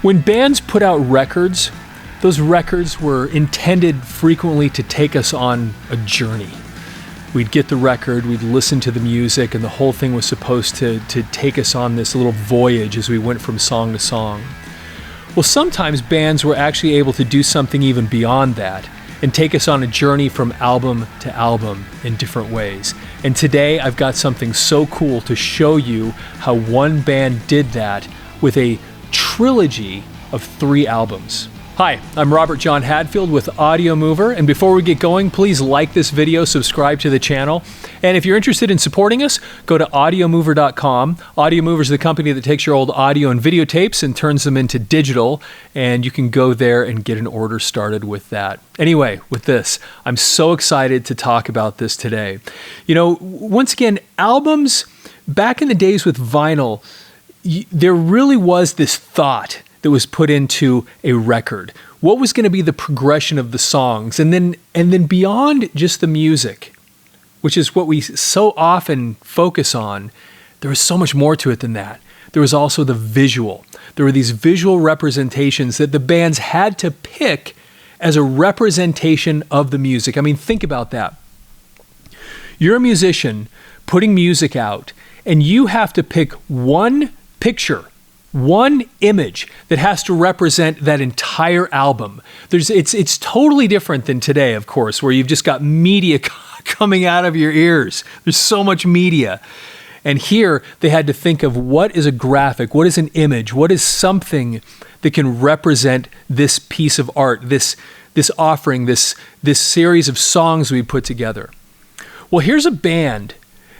When bands put out records, those records were intended frequently to take us on a journey. We'd get the record, we'd listen to the music, and the whole thing was supposed to take us on this little voyage as we went from song to song. Well, sometimes bands were actually able to do something even beyond that and take us on a journey from album to album in different ways. And today I've got something so cool to show you how one band did that with a trilogy of 3 albums. Hi, I'm Robert John Hadfield with Audio Mover, and before we get going, please like this video, subscribe to the channel, and if you're interested in supporting us, go to audiomover.com. Audio Mover is the company that takes your old audio and videotapes and turns them into digital, and you can go there and get an order started with that. Anyway, with this, I'm so excited to talk about this today. You know, once again, albums, back in the days with vinyl, there really was this thought that was put into a record. What was going to be the progression of the songs? And then beyond just the music, which is what we so often focus on, there was so much more to it than that. There was also the visual. There were these visual representations that the bands had to pick as a representation of the music. I mean, think about that. You're a musician putting music out, and you have to pick one picture, one image that has to represent that entire album. It's totally different than today, of course, where you've just got media coming out of your ears. There's so much media. And here they had to think of what is a graphic, what is an image, what is something that can represent this piece of art, this offering, this series of songs we put together. Well, here's a band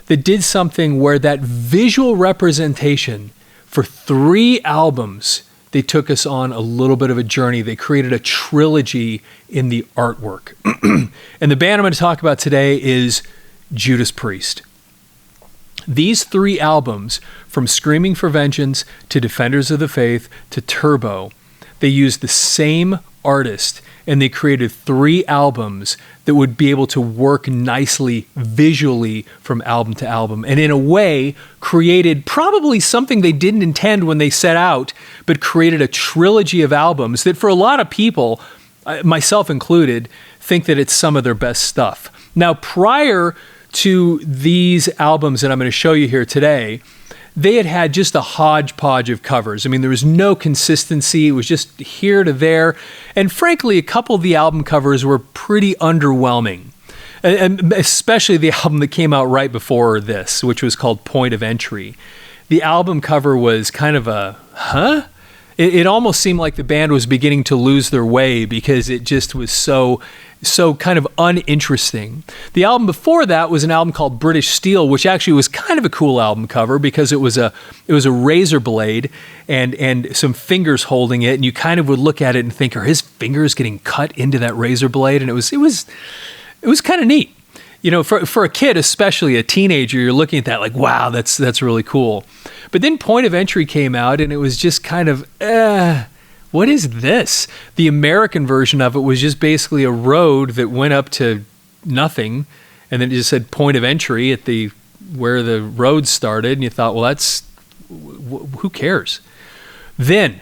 that did something where that visual representation for 3 albums, they took us on a little bit of a journey. They created a trilogy in the artwork. And the band I'm going to talk about today is Judas Priest. These 3 albums, from Screaming for Vengeance to Defenders of the Faith to Turbo, they used the same artist, and they created 3 albums that would be able to work nicely visually from album to album, and in a way created probably something they didn't intend when they set out, but created a trilogy of albums that for a lot of people, myself included, think that it's some of their best stuff. Now, prior to these albums that I'm going to show you here today, they had just a hodgepodge of covers. I mean, there was no consistency. It was just here to there. And frankly, a couple of the album covers were pretty underwhelming, and especially the album that came out right before this, which was called Point of Entry. The album cover was kind of a, It almost seemed like the band was beginning to lose their way because it just was so kind of uninteresting. The album before that was an album called British Steel, which actually was kind of a cool album cover because it was a razor blade and some fingers holding it, and you kind of would look at it and think, are his fingers getting cut into that razor blade? And it was kind of neat. You know, for a kid, especially a teenager, you're looking at that like, wow, that's really cool. But then Point of Entry came out, and it was just kind of, what is this? The American version of it was just basically a road that went up to nothing, and then it just said Point of Entry at where the road started, and you thought, well, who cares? Then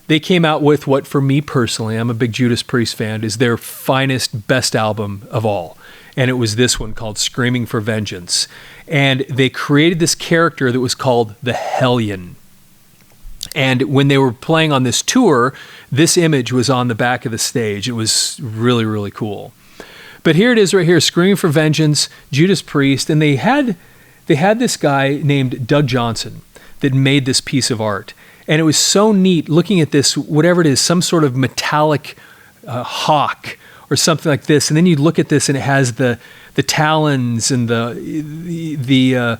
they came out with what, for me personally, I'm a big Judas Priest fan, is their finest, best album of all. And it was this one called Screaming for Vengeance. And they created this character that was called the Hellion. And when they were playing on this tour, this image was on the back of the stage. It was really, really cool. But here it is right here, Screaming for Vengeance, Judas Priest. And they had this guy named Doug Johnson that made this piece of art. And it was so neat looking at this, whatever it is, some sort of metallic hawk or something like this, and then you look at this and it has the talons and the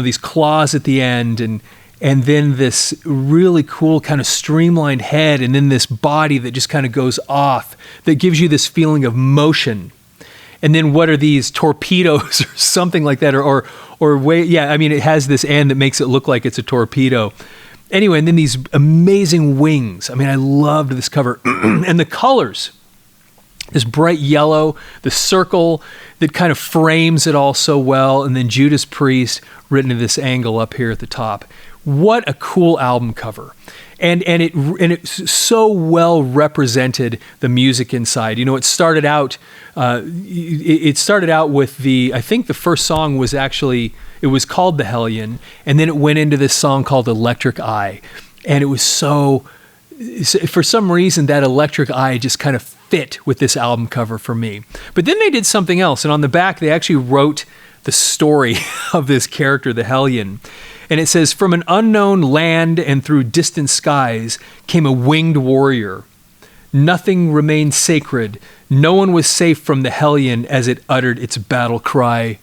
these claws at the end, and then this really cool kind of streamlined head, and then this body that just kind of goes off that gives you this feeling of motion. And then what are these torpedoes or something like that, or I mean, it has this end that makes it look like it's a torpedo. Anyway, and then these amazing wings. I mean, I loved this cover. And the colors, this bright yellow, the circle that kind of frames it all so well, and then Judas Priest written at this angle up here at the top. What a cool album cover. it so well represented the music inside. It started out with I think the first song was actually, it was called The Hellion, and then it went into this song called Electric Eye. And it was for some reason, that Electric Eye just kind of fit with this album cover for me. But then they did something else, and on the back they actually wrote the story of this character, the Hellion. And it says, "From an unknown land and through distant skies came a winged warrior. Nothing remained sacred. No one was safe from the Hellion as it uttered its battle cry,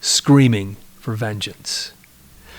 screaming for vengeance."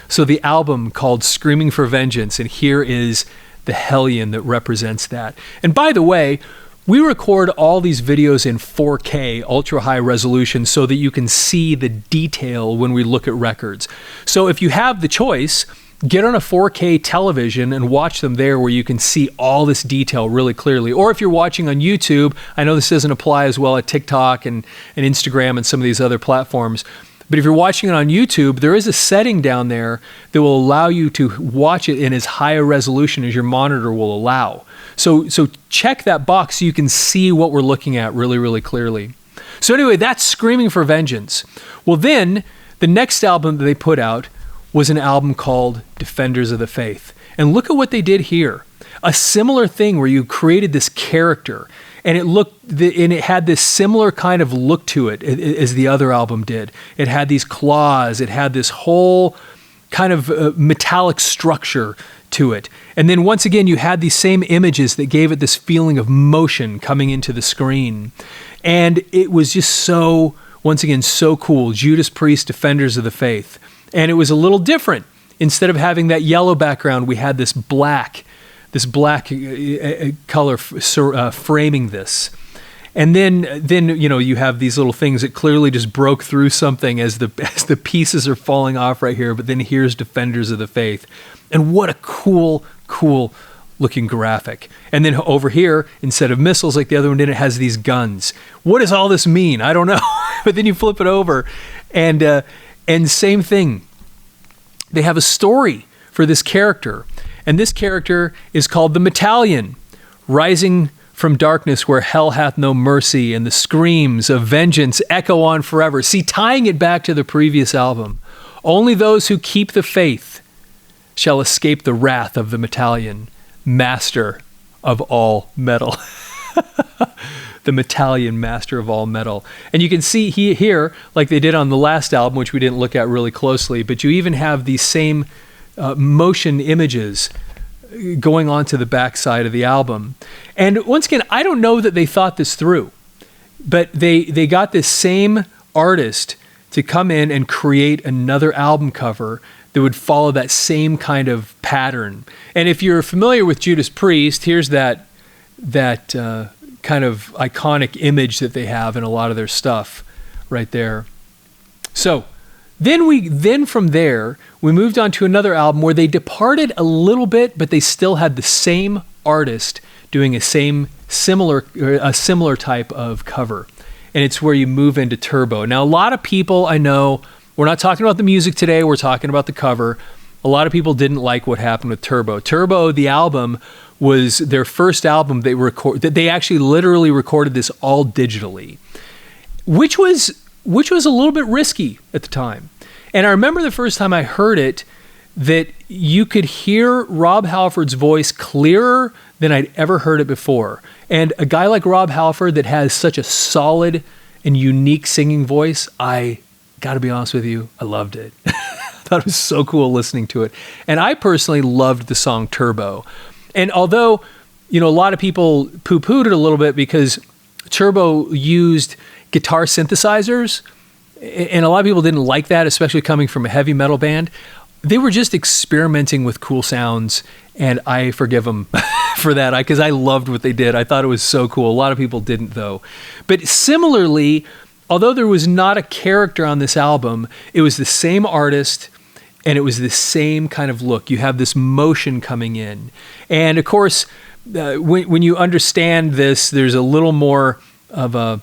So the album called Screaming for Vengeance, and here is the Hellion that represents that. And by the way, we record all these videos in 4K, ultra high resolution, so that you can see the detail when we look at records. So if you have the choice, get on a 4K television and watch them there where you can see all this detail really clearly. Or if you're watching on YouTube, I know this doesn't apply as well at TikTok and Instagram and some of these other platforms, but if you're watching it on YouTube, there is a setting down there that will allow you to watch it in as high a resolution as your monitor will allow. So check that box so you can see what we're looking at really, really clearly. So anyway, that's Screaming for Vengeance. Well, then the next album that they put out was an album called Defenders of the Faith. And look at what they did here. A similar thing where you created this character, and it had this similar kind of look to it as the other album did. It had these claws. It had this whole kind of metallic structure to it. And then once again, you had these same images that gave it this feeling of motion coming into the screen. And it was just once again, so cool. Judas Priest, Defenders of the Faith. And it was a little different. Instead of having that yellow background, we had this black color framing this. And then you have these little things that clearly just broke through something as the pieces are falling off right here. But then here's Defenders of the Faith. And what a cool looking graphic. And then over here, instead of missiles like the other one did, it has these guns. What does all this mean? I don't know. But then you flip it over and same thing. They have a story for this character. And this character is called the Metallion, rising from darkness where hell hath no mercy, and the screams of vengeance echo on forever. See, tying it back to the previous album, only those who keep the faith shall escape the wrath of the Metallion, master of all metal. The Metallion, master of all metal. And you can see here, like they did on the last album, which we didn't look at really closely, but you even have these same motion images going on to the backside of the album. And once again, I don't know that they thought this through, but they got this same artist to come in and create another album cover that would follow that same kind of pattern. And if you're familiar with Judas Priest, here's that kind of iconic image that they have in a lot of their stuff right there. So then from there, we moved on to another album where they departed a little bit, but they still had the same artist doing a similar type of cover. And it's where you move into Turbo. Now, a lot of people, I know, we're not talking about the music today, we're talking about the cover. A lot of people didn't like what happened with Turbo. Turbo, the album, was their first album they actually literally recorded this all digitally, which was a little bit risky at the time. And I remember the first time I heard it, that you could hear Rob Halford's voice clearer than I'd ever heard it before. And a guy like Rob Halford that has such a solid and unique singing voice, I gotta be honest with you, I loved it. I thought it was so cool listening to it. And I personally loved the song Turbo. And although, a lot of people poo-pooed it a little bit because Turbo used guitar synthesizers, and a lot of people didn't like that, especially coming from a heavy metal band. They were just experimenting with cool sounds, and I forgive them for that because I loved what they did. I thought it was so cool. A lot of people didn't, though. But similarly, although there was not a character on this album, it was the same artist, and it was the same kind of look. You have this motion coming in. And of course, when you understand this, there's a little more of a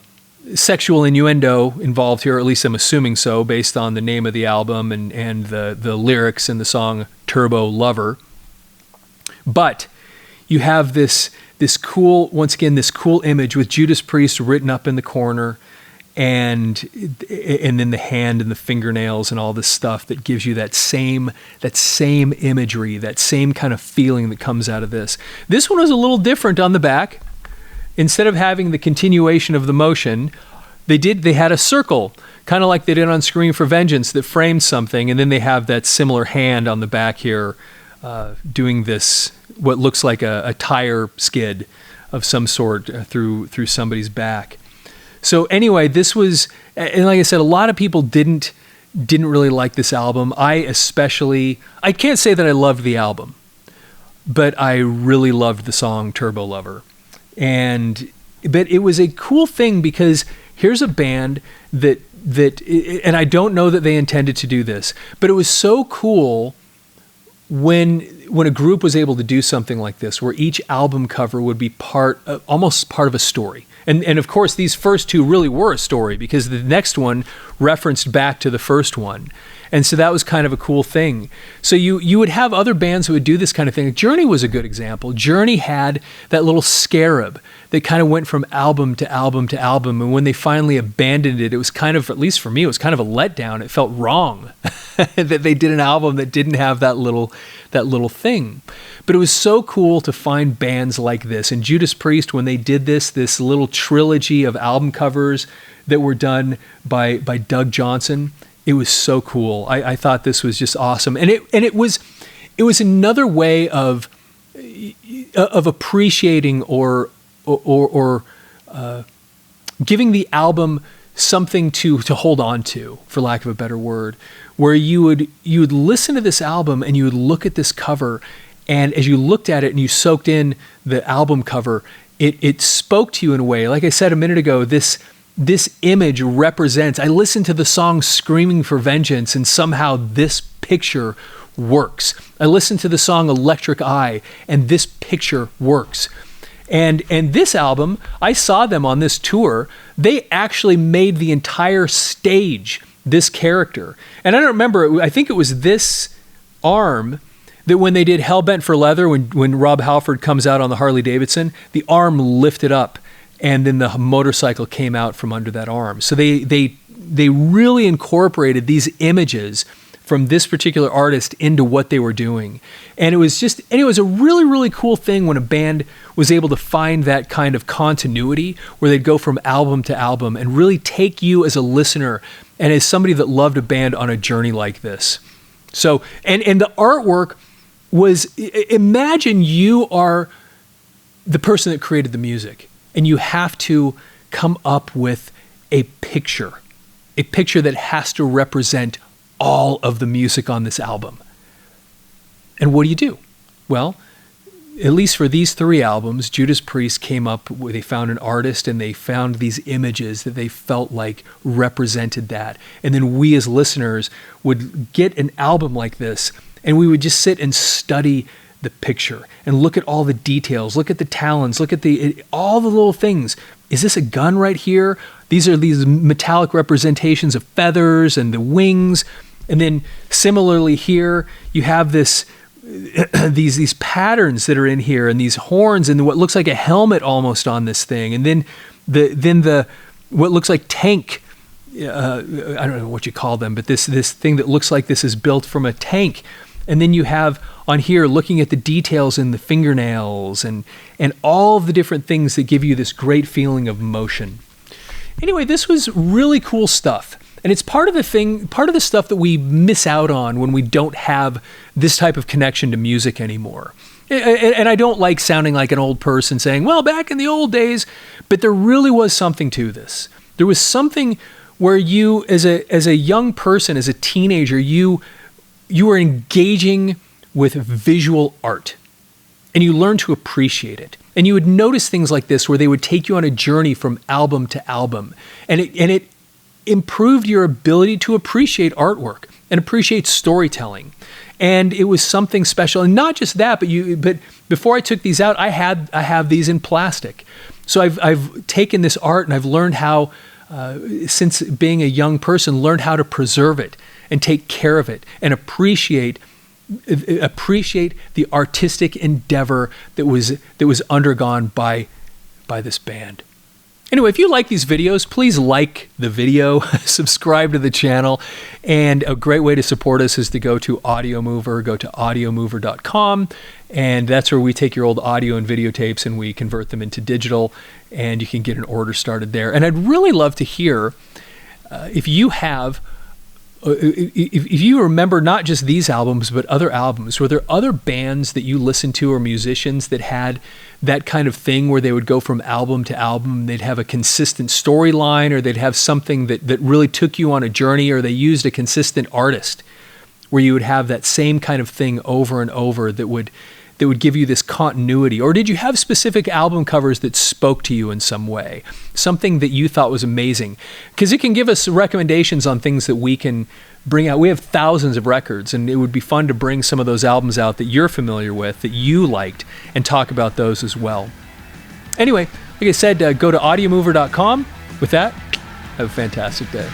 sexual innuendo involved here, or at least I'm assuming so, based on the name of the album and the lyrics in the song Turbo Lover. But you have this cool, once again, this cool image with Judas Priest written up in the corner, and then the hand and the fingernails and all this stuff that gives you that same imagery, that same kind of feeling that comes out of this. This one was a little different on the back. Instead of having the continuation of the motion, they had a circle, kind of like they did on Scream for Vengeance, that framed something, and then they have that similar hand on the back here doing this, what looks like a tire skid of some sort through somebody's back. So anyway, this was, and like I said, a lot of people didn't really like this album. I can't say that I loved the album, but I really loved the song Turbo Lover. But it was a cool thing because here's a band that, and I don't know that they intended to do this, but it was so cool when a group was able to do something like this, where each album cover would be almost part of a story. And of course, these first two really were a story, because the next one referenced back to the first one. And so that was kind of a cool thing. So you would have other bands who would do this kind of thing. Journey was a good example. Journey had that little scarab that kind of went from album to album to album. And when they finally abandoned it, it was kind of, at least for me, it was kind of a letdown. It felt wrong that they did an album that didn't have that little thing. But it was so cool to find bands like this. And Judas Priest, when they did this little trilogy of album covers that were done by Doug Johnson, it was so cool. I thought this was just awesome. And it was another way of appreciating or giving the album something to hold on to, for lack of a better word, where you would listen to this album and you would look at this cover, and as you looked at it and you soaked in the album cover, it spoke to you in a way. Like I said a minute ago, this image represents, I listened to the song Screaming for Vengeance, and somehow this picture works. I listened to the song Electric Eye, and this picture works. And this album, I saw them on this tour. They actually made the entire stage this character. And I don't remember, I think it was this arm that when they did Hellbent for Leather, when Rob Halford comes out on the Harley Davidson, the arm lifted up, and then the motorcycle came out from under that arm. So they really incorporated these images from this particular artist into what they were doing. And it was a really, really cool thing when a band was able to find that kind of continuity, where they'd go from album to album and really take you as a listener and as somebody that loved a band on a journey like this. So, and the artwork was, imagine you are the person that created the music, and you have to come up with a picture that has to represent all of the music on this album. And what do? Well, at least for these three albums, Judas Priest came up with, they found an artist and they found these images that they felt like represented that. And then we as listeners would get an album like this, and we would just sit and study the picture and look at all the details, look at the talons, look at all the little things. Is this a gun right here? These are these metallic representations of feathers and the wings. And then similarly here, you have these patterns that are in here, and these horns, and what looks like a helmet almost on this thing. And then the what looks like tank, I don't know what you call them, but this thing that looks like this is built from a tank. And then you have on here, looking at the details in the fingernails and all of the different things that give you this great feeling of motion. Anyway, this was really cool stuff. And it's part of the stuff that we miss out on when we don't have this type of connection to music anymore. And I don't like sounding like an old person saying, well, back in the old days, but there really was something to this. There was something where you, as a young person, as a teenager, you were engaging with visual art, and you learned to appreciate it. And you would notice things like this where they would take you on a journey from album to album, and it improved your ability to appreciate artwork and appreciate storytelling. And it was something special. And not just that, but before I took these out, I have these in plastic. So I've taken this art and I've learned how, since being a young person, learned how to preserve it and take care of it and appreciate appreciate the artistic endeavor that was undergone by this band. Anyway, if you like these videos, please like the video, subscribe to the channel, and a great way to support us is to go to Audio Mover, go to audiomover.com, and that's where we take your old audio and videotapes and we convert them into digital, and you can get an order started there. And I'd really love to hear if you have, if you remember not just these albums, but other albums. Were there other bands that you listened to or musicians that had that kind of thing where they would go from album to album, they'd have a consistent storyline, or they'd have something that really took you on a journey, or they used a consistent artist where you would have that same kind of thing over and over that would give you this continuity? Or did you have specific album covers that spoke to you in some way, something that you thought was amazing? Because it can give us recommendations on things that we can bring out. We have thousands of records, and it would be fun to bring some of those albums out that you're familiar with, that you liked, and talk about those as well. Anyway, like I said, go to audiomover.com. With that, have a fantastic day.